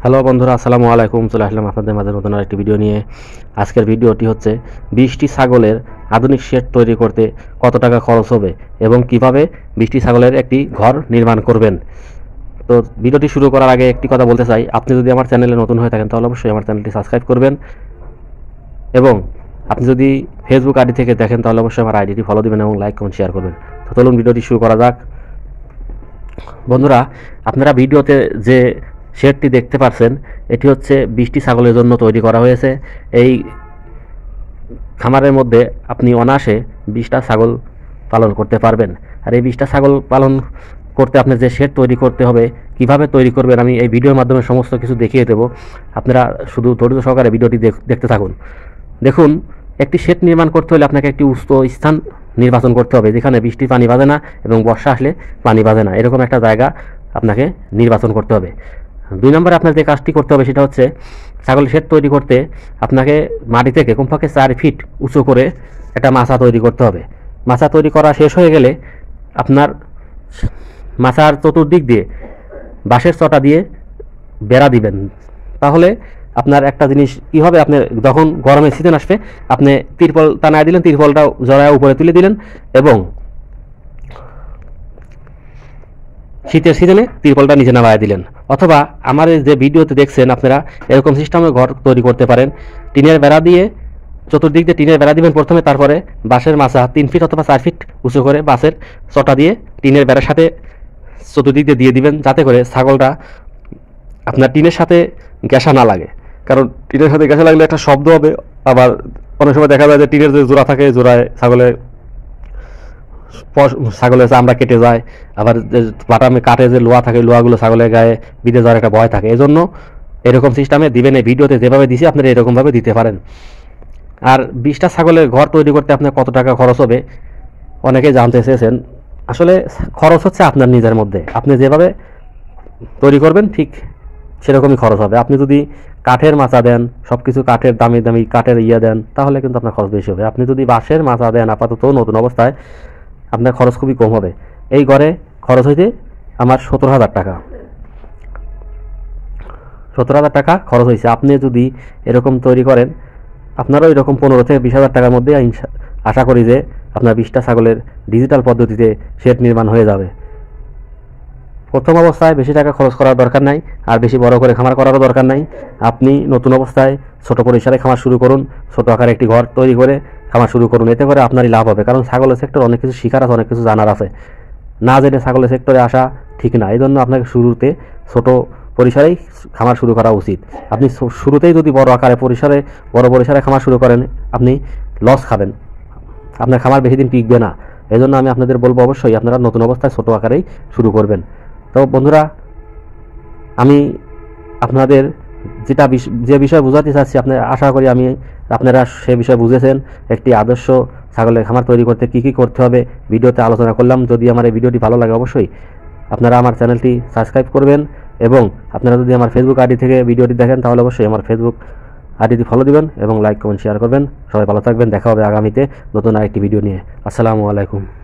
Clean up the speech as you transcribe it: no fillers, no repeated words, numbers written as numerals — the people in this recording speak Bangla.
হ্যালো বন্ধুরা, আসসালামু আলাইকুম। চলে আসলাম আপনাদের মাঝে নতুন আরেকটি ভিডিও নিয়ে। আজকের ভিডিওটি হচ্ছে 20টি ছাগলের আধুনিক শেড তৈরি করতে কত টাকা খরচ হবে এবং কিভাবে 20টি ছাগলের একটি ঘর নির্মাণ করবেন। তো ভিডিওটি শুরু করার আগে একটি কথা বলতে চাই, আপনি যদি আমার চ্যানেলে নতুন হয়ে থাকেন তাহলে অবশ্যই আমার চ্যানেলটি সাবস্ক্রাইব করবেন এবং আপনি যদি ফেসবুক আইডি থেকে দেখেন তাহলে অবশ্যই আমার আইডিটি ফলো দিবেন এবং লাইক কমেন্ট শেয়ার করবেন। তো চলুন ভিডিওটি শুরু করা যাক। বন্ধুরা, আপনারা ভিডিওতে যে শেডটি দেখতে পাচ্ছেন এটি হচ্ছে 20টি ছাগলের জন্য তৈরি করা হয়েছে। এই খামারের মধ্যে আপনি অনায়াসে 20টা ছাগল পালন করতে পারবেন। আর এই 20টা ছাগল পালন করতে আপনার যে শেড তৈরি করতে হবে, কিভাবে তৈরি করবেন আমি এই ভিডিওর মাধ্যমে সমস্ত কিছু দেখিয়ে দেব। আপনারা শুধু ধৈর্য সহকারে ভিডিওটি দেখতে থাকুন। দেখুন, একটি শেড নির্মাণ করতে হলে আপনাকে একটি উচ্চ স্থান নির্বাচন করতে হবে যেখানে বৃষ্টি পানি বাজে না এবং বর্ষা আসলে পানি বাজে না, এরকম একটা জায়গা আপনাকে নির্বাচন করতে হবে। 2 নম্বরে আপনার যে কাজটি করতে হবে সেটা হচ্ছে ছাগলের শেড তৈরি করতে আপনাকে মাটি থেকে কমপক্ষে 4 ফিট উঁচু করে একটা মাচা তৈরি করতে হবে। মাচা তৈরি করা শেষ হয়ে গেলে আপনার মাচার চতুর্দিক দিয়ে বাঁশের চটা দিয়ে বেড়া দিবেন। তাহলে আপনার একটা জিনিস কী হবে, আপনি যখন গরমের সিজন আসবে আপনি তিরপল টানায় দিলেন, তিরপলটা জড়ায় উপরে তুলে দিলেন এবং শীতের সিজনে তিরপলটা নিচে নামায় দিলেন। অথবা আমার যে ভিডিওতে দেখছেন আপনারা এরকম সিস্টেমে ঘর তৈরি করতে পারেন। টিনের বেড়া দিয়ে চতুর্দিক দিয়ে টিনের বেড়া দিবেন প্রথমে, তারপরে বাঁশের মাচা 3 ফিট অথবা 4 ফিট উঁচু করে বাঁশের চটা দিয়ে টিনের বেড়ার সাথে চতুর্দিক দিয়ে দিবেন, যাতে করে ছাগলটা আপনার টিনের সাথে ঘেঁষা না লাগে। কারণ টিনের সাথে ঘেঁষা লাগলে একটা শব্দ হবে। আবার অনেক সময় দেখা যায় যে টিনের যে জোড়া থাকে, জোড়ায় ছাগলের চামড়া কেটে যায়। আবার যে বাটামে কাঠে যে লোহা থাকে, লোহাগুলো ছাগলের গায়ে বিঁধে যাওয়ার একটা ভয় থাকে। এজন্য এরকম সিস্টেমে দিবেন। এই ভিডিওতে যেভাবে দিছি আপনারা এরকমভাবে দিতে পারেন। আর 20টা ছাগলের ঘর তৈরি করতে আপনার কত টাকা খরচ হবে অনেকে জানতে চেয়েছেন। আসলে খরচ হচ্ছে আপনার নিজের মধ্যে, আপনি যেভাবে তৈরি করবেন ঠিক সেরকমই খরচ হবে। আপনি যদি কাঠের মাচা দেন, সব কিছু কাঠের দামি দামি কাঠের দেন, তাহলে কিন্তু আপনার খরচ বেশি হবে। আপনি যদি বাঁশের মাচা দেন আপাতত নতুন অবস্থায়, আপনার খরচ খুবই কম হবে। এই ঘরে খরচ হইতে আমার 17,000 টাকা, 17,000 টাকা খরচ হয়েছে। আপনি যদি এরকম তৈরি করেন আপনারও এরকম 15 থেকে 20,000 টাকার মধ্যে আশা করি যে আপনার 20টা ছাগলের ডিজিটাল পদ্ধতিতে শেড নির্মাণ হয়ে যাবে। প্রথম অবস্থায় বেশি টাকা খরচ করার দরকার নাই, আর বেশি বড় করে খামার করারও দরকার নাই। আপনি নতুন অবস্থায় ছোট পরিসরে খামার শুরু করুন, ছোট আকারে একটি ঘর তৈরি করে খামার শুরু করুন। এতে করে আপনারই লাভ হবে। কারণ ছাগলের সেক্টর অনেক কিছু শিখার আছে, অনেক কিছু জানার আছে। না জেনে ছাগলের সেক্টরে আসা ঠিক না। এই জন্য আপনাকে শুরুতে ছোট পরিসরেই খামার শুরু করা উচিত। আপনি শুরুতেই যদি বড় পরিসরে খামার শুরু করেন আপনি লস খাবেন, আপনার খামার বেশি দিন টিকবে না। এই জন্য আমি আপনাদের বলবো অবশ্যই আপনারা নতুন অবস্থায় ছোট আকারেই শুরু করবেন। তো বন্ধুরা, আমি আপনাদের যে বিষয় বোঝাতে চাচ্ছি আশা করি আপনারা সে বিষয় বুঝেছেন। একটি আদর্শ ছাগলের খামার তৈরি করতে কী কী করতে হবে ভিডিওতে আলোচনা করলাম। যদি আমার এই ভিডিওটি ভালো লাগে অবশ্যই আপনারা আমার চ্যানেলটি সাবস্ক্রাইব করবেন এবং আপনারা যদি আমার ফেসবুক আইডি থেকে ভিডিওটি দেখেন তাহলে অবশ্যই আমার ফেসবুক আইডিটি ফলো দিবেন এবং লাইক কমেন্ট শেয়ার করবেন। সবাই ভালো থাকবেন। দেখা হবে আগামীতে নতুন আরেকটি ভিডিও নিয়ে। আসসালামু আলাইকুম।